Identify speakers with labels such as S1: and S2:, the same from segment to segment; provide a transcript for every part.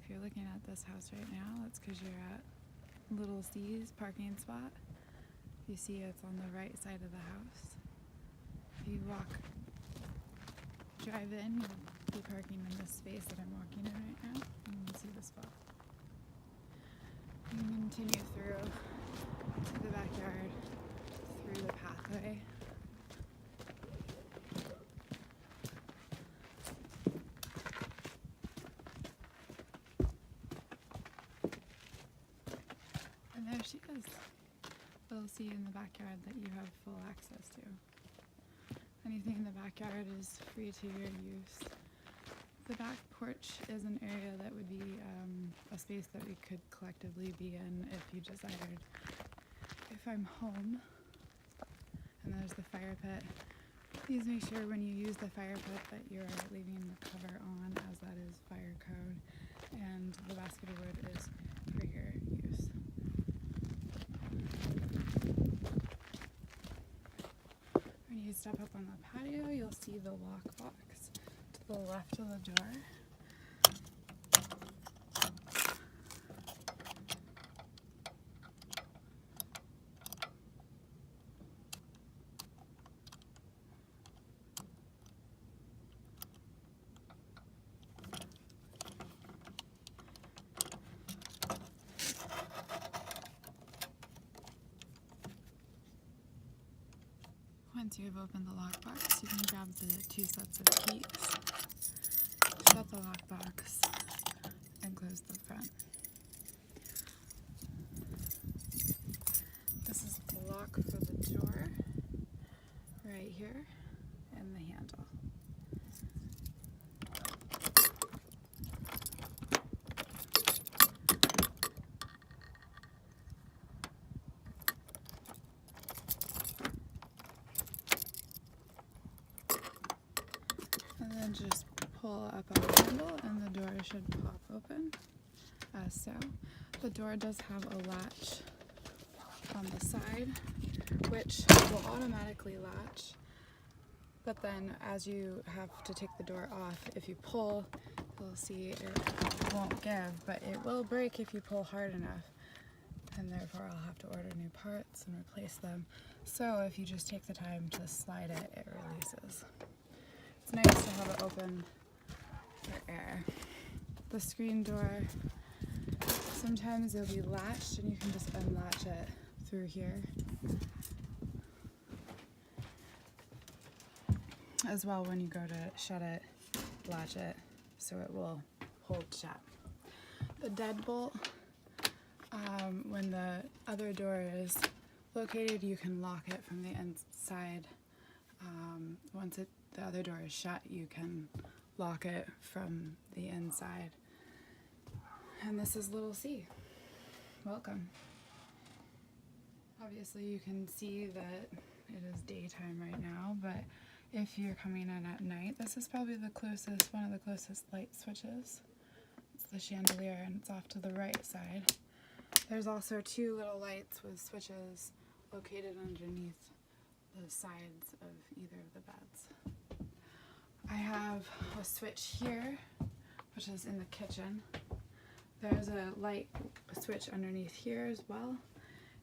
S1: if you're looking at this house right now, that's because you're at Little C's parking spot. You see it's on the right side of the house. If you drive in, you'll be parking in this space that I'm walking in right now, and you can see the spot. You can continue through to the backyard, through the pathway. And there she is. Little C in the backyard that you have full access to. Anything in the backyard is free to your use. The back porch is an area that would be a space that we could collectively be in if you desired. If I'm home, and there's the fire pit, please make sure when you use the fire pit that you're leaving the cover on, as that is fire code, and the basket of wood is for your use. When you step up on the patio, you'll see the lockbox to the left of the door. Once you've opened the lockbox, you can grab the 2 sets of keys, shut the lockbox, and close the front. This is the lock for the door, right here, and the handle. And then just pull up on the handle and the door should pop open, as so. The door does have a latch on the side, which will automatically latch, but then as you have to take the door off, if you pull, you'll see it won't give, but it will break if you pull hard enough, and therefore I'll have to order new parts and replace them. So if you just take the time to slide it, it releases. It's nice to have it open for air. The screen door, sometimes it'll be latched and you can just unlatch it through here. As well, when you go to shut it, latch it so it will hold shut. The deadbolt, when the other door is located, you can lock it from the inside. Once the other door is shut, you can lock it from the inside. And this is Little C. Welcome. Obviously you can see that it is daytime right now, but if you're coming in at night, this is probably one of the closest light switches. It's the chandelier and it's off to the right side. There's also 2 little lights with switches located underneath the sides of either of the beds. I have a switch here, which is in the kitchen. There's a light switch underneath here as well,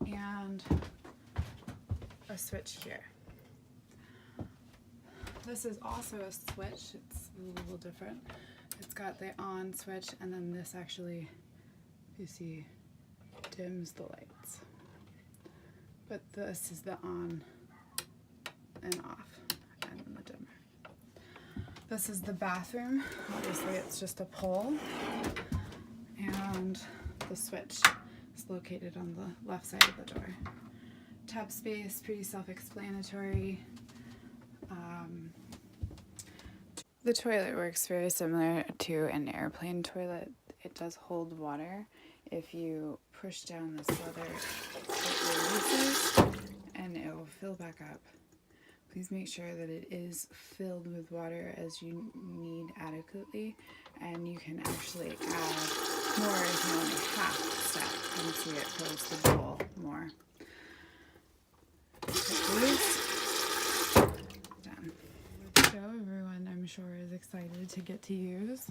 S1: and a switch here. This is also a switch. It's a little different. It's got the on switch, and then this actually, you see, dims the lights. But this is the on and off, and then the dimmer. This is the bathroom. Obviously it's just a pole, and the switch is located on the left side of the door. Tub space, pretty self-explanatory. The toilet works very similar to an airplane toilet. It does hold water. If you push down this lever, it releases and it will fill back up. Please make sure that it is filled with water as you need adequately, and you can actually add more if you only half step and see it fills the bowl more. Done. So everyone, I'm sure, is excited to get to use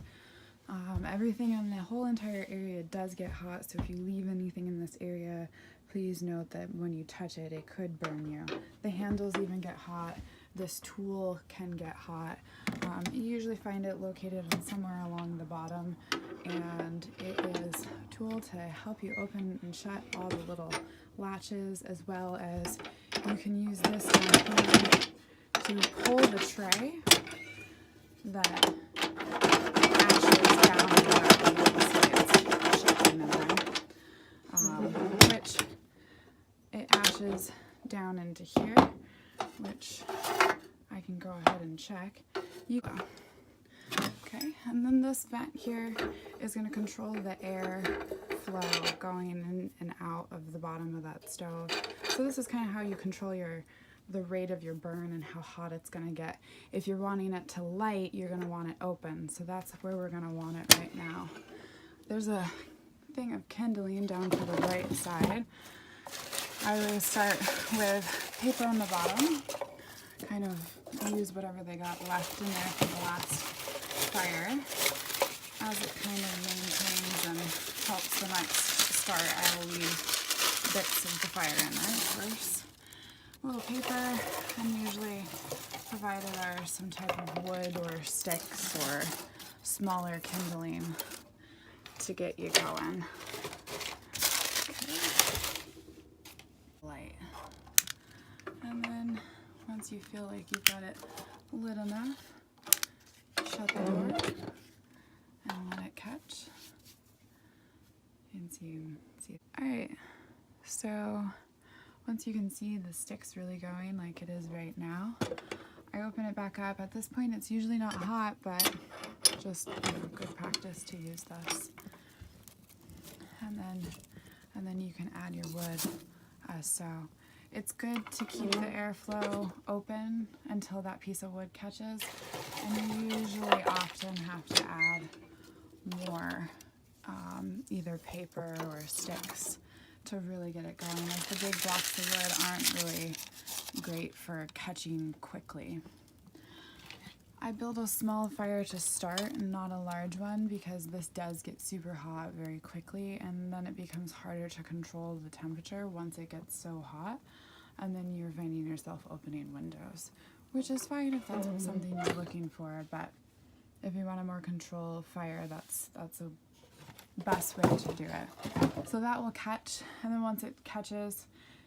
S1: Everything in the whole entire area does get hot, so if you leave anything in this area, please note that when you touch it, it could burn you. The handles even get hot. This tool can get hot. You usually find it located somewhere along the bottom, and it is a tool to help you open and shut all the little latches, as well as you can use this down here to pull the tray that ashes down which it ashes down into here, which I can go ahead and check. Okay, and then this vent here is going to control the air flow going in and out of the bottom of that stove. So this is kind of how you control the rate of your burn and how hot it's going to get. If you're wanting it to light, you're going to want it open. So that's where we're going to want it right now. There's a thing of kindling down to the right side. I always start with paper on the bottom, kind of use whatever they got left in there from the last fire. As it kind of maintains and helps the next start, I will leave bits of the fire in there first. A little paper, and usually provided are some type of wood or sticks or smaller kindling to get you going. Okay. Light. And then once you feel like you've got it lit enough, shut the door and let it catch. And see. Alright, so once you can see the sticks really going like it is right now, I open it back up. At this point it's usually not hot, but just good practice to use this. And then you can add your wood as so. It's good to keep the airflow open until that piece of wood catches, and you usually often have to add more either paper or sticks to really get it going. Like the big blocks of wood aren't really great for catching quickly. I build a small fire to start and not a large one because this does get super hot very quickly, and then it becomes harder to control the temperature once it gets so hot, and then you're finding yourself opening windows, which is fine if that's something you're looking for, but if you want a more controlled fire, that's the best way to do it. So that will catch, and then once it catches,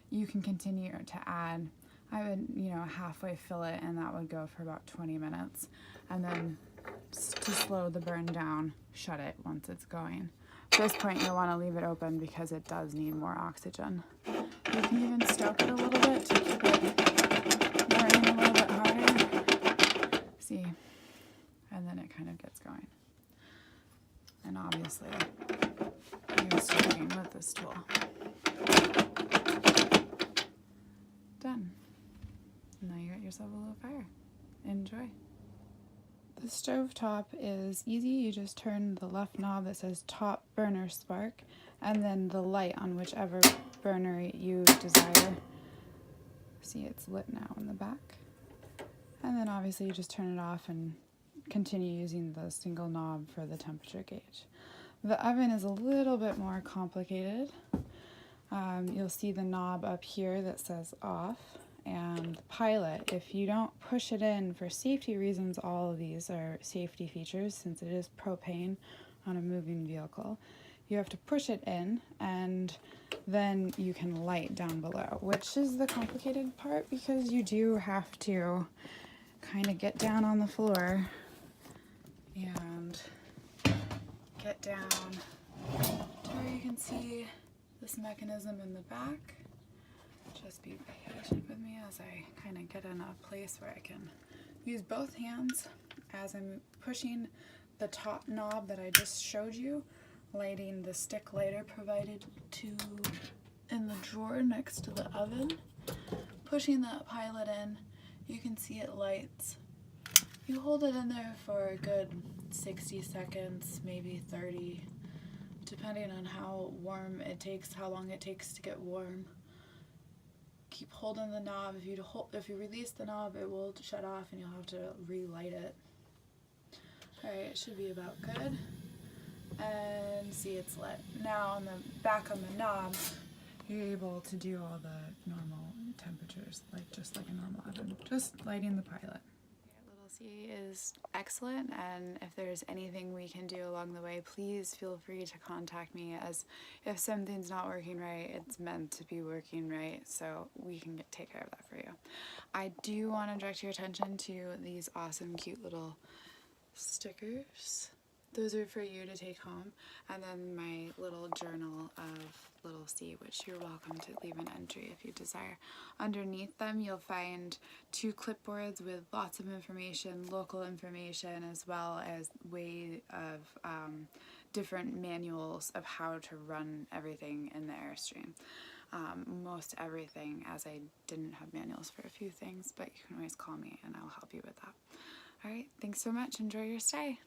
S1: you can continue to add. I would, halfway fill it, and that would go for about 20 minutes. And then to slow the burn down, shut it once it's going. At this point, you'll want to leave it open because it does need more oxygen. You can even stoke it a little bit to keep it burning a little bit harder. See? And then it kind of gets going. And obviously, you're stoking with this tool. Done. Now you got yourself a little fire. Enjoy. The stove top is easy. You just turn the left knob that says top burner spark, and then the light on whichever burner you desire. See, it's lit now in the back. And then obviously you just turn it off and continue using the single knob for the temperature gauge. The oven is a little bit more complicated. You'll see the knob up here that says off, and the pilot. If you don't push it in, for safety reasons, all of these are safety features since it is propane on a moving vehicle. You have to push it in, and then you can light down below, which is the complicated part because you do have to kind of get down on the floor and get down to where you can see this mechanism in the back. Just be patient with me as I kind of get in a place where I can use both hands as I'm pushing the top knob that I just showed you, lighting the stick lighter provided in the drawer next to the oven. Pushing that pilot in, you can see it lights. You hold it in there for a good 60 seconds, maybe 30, depending on how warm it takes, how long it takes to get warm. Keep holding the knob. If you release the knob, it will shut off and you'll have to relight it. Alright, it should be about good. and see it's lit. Now on the back on the knob, you're able to do all the normal temperatures, like just like a normal oven, just lighting the pilot. Little C is excellent, and if there's anything we can do along the way, please feel free to contact me, as if something's not working right, it's meant to be working right, so we can take care of that for you. I do want to direct your attention to these awesome cute little stickers. Those are for you to take home, and then my little journal of Little C, which you're welcome to leave an entry if you desire. Underneath them you'll find 2 clipboards with lots of information, local information, as well as way of different manuals of how to run everything in the Airstream. Most everything, as I didn't have manuals for a few things, but you can always call me and I'll help you with that. Alright, thanks so much. Enjoy your stay.